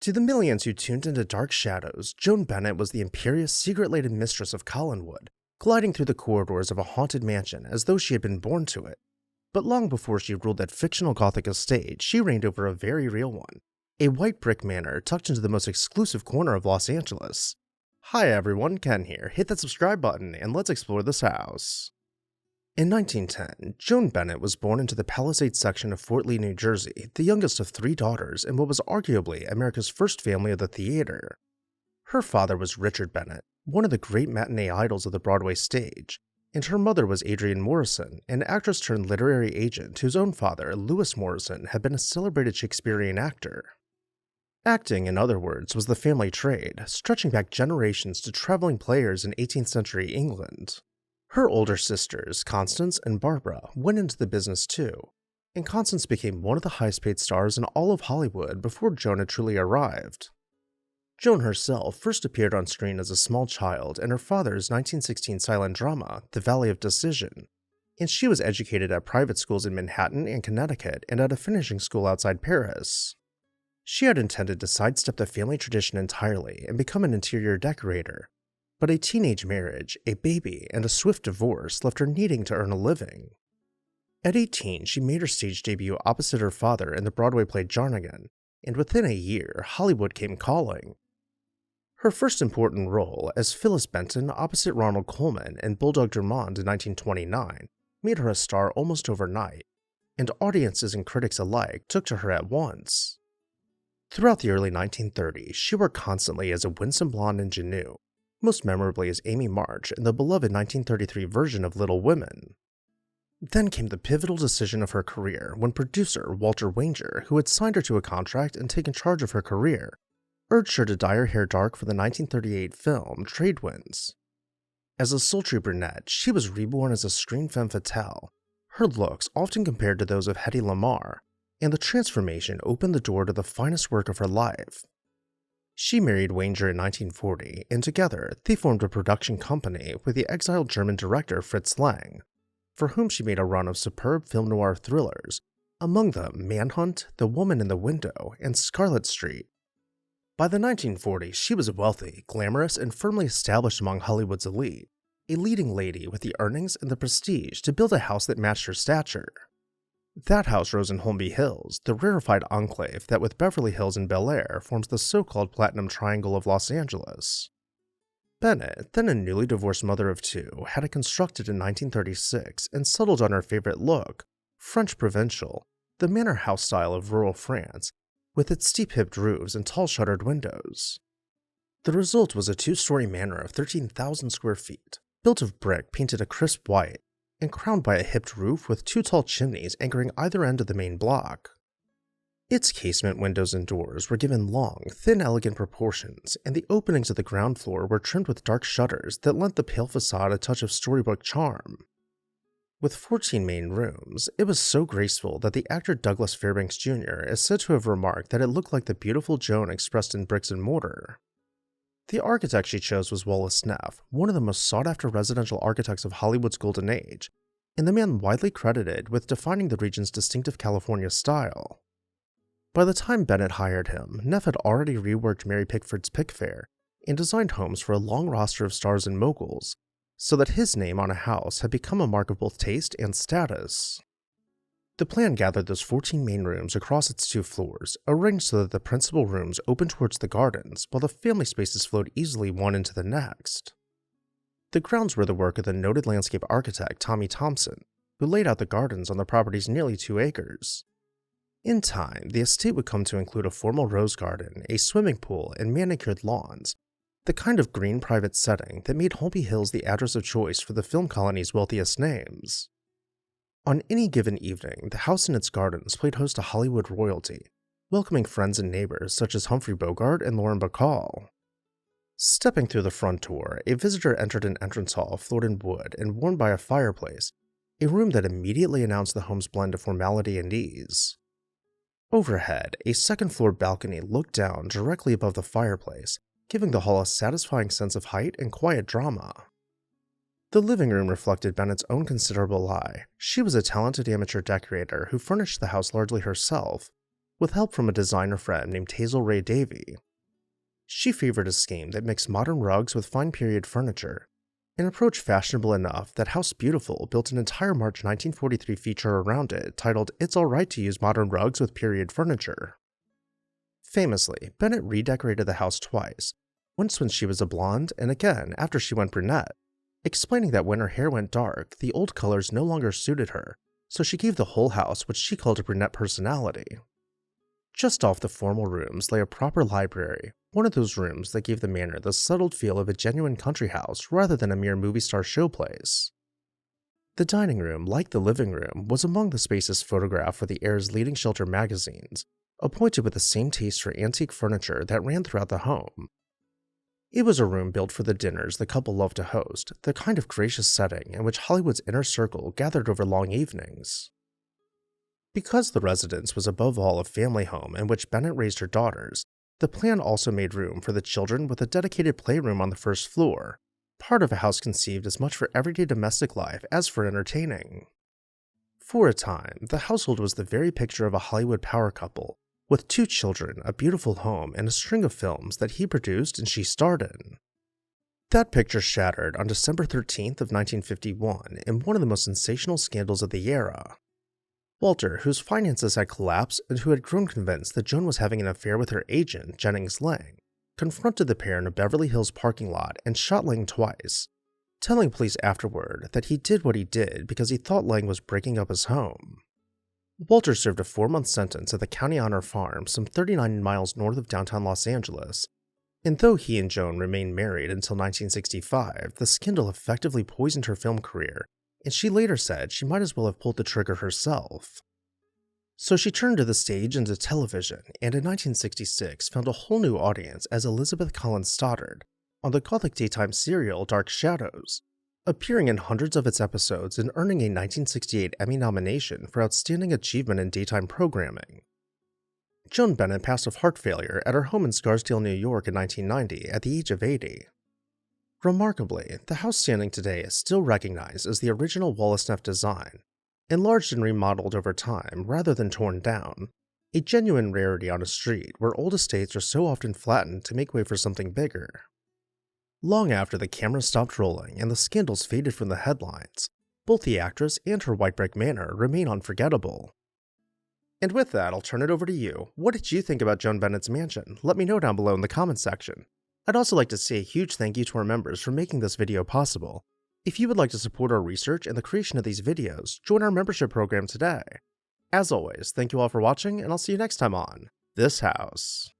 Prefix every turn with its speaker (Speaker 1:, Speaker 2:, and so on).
Speaker 1: To the millions who tuned into Dark Shadows, Joan Bennett was the imperious, secret-laden mistress of Collinwood, gliding through the corridors of a haunted mansion as though she had been born to it. But long before she ruled that fictional Gothic estate, she reigned over a very real one, a white brick manor tucked into the most exclusive corner of Los Angeles. Hi everyone, Ken here. Hit that subscribe button and let's explore this house. In 1910, Joan Bennett was born into the Palisades section of Fort Lee, New Jersey, the youngest of 3 daughters in what was arguably America's first family of the theater. Her father was Richard Bennett, one of the great matinee idols of the Broadway stage, and her mother was Adrienne Morrison, an actress turned literary agent whose own father, Lewis Morrison, had been a celebrated Shakespearean actor. Acting, in other words, was the family trade, stretching back generations to traveling players in 18th century England. Her older sisters, Constance and Barbara, went into the business too, and Constance became one of the highest paid stars in all of Hollywood before Joan had truly arrived. Joan herself first appeared on screen as a small child in her father's 1916 silent drama, The Valley of Decision, and she was educated at private schools in Manhattan and Connecticut and at a finishing school outside Paris. She had intended to sidestep the family tradition entirely and become an interior decorator, but a teenage marriage, a baby, and a swift divorce left her needing to earn a living. At 18, she made her stage debut opposite her father in the Broadway play Jarnagin, and within a year, Hollywood came calling. Her first important role as Phyllis Benton opposite Ronald Colman in Bulldog Drummond in 1929 made her a star almost overnight, and audiences and critics alike took to her at once. Throughout the early 1930s, she worked constantly as a winsome blonde ingenue, most memorably as Amy March in the beloved 1933 version of Little Women. Then came the pivotal decision of her career when producer Walter Wanger, who had signed her to a contract and taken charge of her career, urged her to dye her hair dark for the 1938 film Trade Winds. As a sultry brunette, she was reborn as a screen femme fatale, her looks often compared to those of Hedy Lamarr, and the transformation opened the door to the finest work of her life. She married Wanger in 1940, and together they formed a production company with the exiled German director Fritz Lang, for whom she made a run of superb film noir thrillers, among them Manhunt, The Woman in the Window, and Scarlett Street. By the 1940s, she was wealthy, glamorous, and firmly established among Hollywood's elite, a leading lady with the earnings and the prestige to build a house that matched her stature. That house rose in Holmby Hills, the rarefied enclave that with Beverly Hills and Bel Air forms the so-called Platinum Triangle of Los Angeles. Bennett, then a newly divorced mother of 2, had it constructed in 1936 and settled on her favorite look, French provincial, the manor house style of rural France, with its steep-hipped roofs and tall shuttered windows. The result was a 2-story manor of 13,000 square feet, built of brick painted a crisp white, and crowned by a hipped roof with 2 tall chimneys anchoring either end of the main block. Its casement windows and doors were given long, thin, elegant proportions, and the openings of the ground floor were trimmed with dark shutters that lent the pale facade a touch of storybook charm. With 14 main rooms, it was so graceful that the actor Douglas Fairbanks Jr. is said to have remarked that it looked like the beautiful Joan expressed in bricks and mortar. The architect she chose was Wallace Neff, one of the most sought-after residential architects of Hollywood's golden age, and the man widely credited with defining the region's distinctive California style. By the time Bennett hired him, Neff had already reworked Mary Pickford's Pickfair and designed homes for a long roster of stars and moguls, so that his name on a house had become a mark of both taste and status. The plan gathered those 14 main rooms across its 2 floors, arranged so that the principal rooms opened towards the gardens, while the family spaces flowed easily one into the next. The grounds were the work of the noted landscape architect Tommy Thompson, who laid out the gardens on the property's nearly 2 acres. In time, the estate would come to include a formal rose garden, a swimming pool, and manicured lawns, the kind of green private setting that made Holmby Hills the address of choice for the film colony's wealthiest names. On any given evening, the house and its gardens played host to Hollywood royalty, welcoming friends and neighbors such as Humphrey Bogart and Lauren Bacall. Stepping through the front door, a visitor entered an entrance hall floored in wood and warmed by a fireplace, a room that immediately announced the home's blend of formality and ease. Overhead, a second-floor balcony looked down directly above the fireplace, giving the hall a satisfying sense of height and quiet drama. The living room reflected Bennett's own considerable eye. She was a talented amateur decorator who furnished the house largely herself, with help from a designer friend named Hazel Ray Davy. She favored a scheme that mixed modern rugs with fine period furniture, an approach fashionable enough that House Beautiful built an entire March 1943 feature around it titled "It's Alright to Use Modern Rugs with Period Furniture." Famously, Bennett redecorated the house twice, once when she was a blonde and again after she went brunette, explaining that when her hair went dark, the old colors no longer suited her, so she gave the whole house what she called a brunette personality. Just off the formal rooms lay a proper library, one of those rooms that gave the manor the settled feel of a genuine country house rather than a mere movie star showplace. The dining room, like the living room, was among the spaces photographed for the heir's leading shelter magazines, appointed with the same taste for antique furniture that ran throughout the home. It was a room built for the dinners the couple loved to host, the kind of gracious setting in which Hollywood's inner circle gathered over long evenings. Because the residence was above all a family home in which Bennett raised her daughters, the plan also made room for the children with a dedicated playroom on the first floor, part of a house conceived as much for everyday domestic life as for entertaining. For a time, the household was the very picture of a Hollywood power couple, with 2 children, a beautiful home, and a string of films that he produced and she starred in. That picture shattered on December 13th of 1951 in one of the most sensational scandals of the era. Walter, whose finances had collapsed and who had grown convinced that Joan was having an affair with her agent, Jennings Lang, confronted the pair in a Beverly Hills parking lot and shot Lang twice, telling police afterward that he did what he did because he thought Lang was breaking up his home. Walter served a 4-month sentence at the County Honor Farm some 39 miles north of downtown Los Angeles, and though he and Joan remained married until 1965, the scandal effectively poisoned her film career, and she later said she might as well have pulled the trigger herself. So she turned to the stage and to television, and in 1966 found a whole new audience as Elizabeth Collins Stoddard on the Gothic daytime serial Dark Shadows, appearing in hundreds of its episodes and earning a 1968 Emmy nomination for Outstanding Achievement in Daytime Programming. Joan Bennett passed of heart failure at her home in Scarsdale, New York in 1990 at the age of 80. Remarkably, the house standing today is still recognized as the original Wallace Neff design, enlarged and remodeled over time rather than torn down, a genuine rarity on a street where old estates are so often flattened to make way for something bigger. Long after the camera stopped rolling and the scandals faded from the headlines, both the actress and her white brick manor remain unforgettable. And with that, I'll turn it over to you. What did you think about Joan Bennett's mansion? Let me know down below in the comments section. I'd also like to say a huge thank you to our members for making this video possible. If you would like to support our research and the creation of these videos, join our membership program today. As always, thank you all for watching, and I'll see you next time on This House.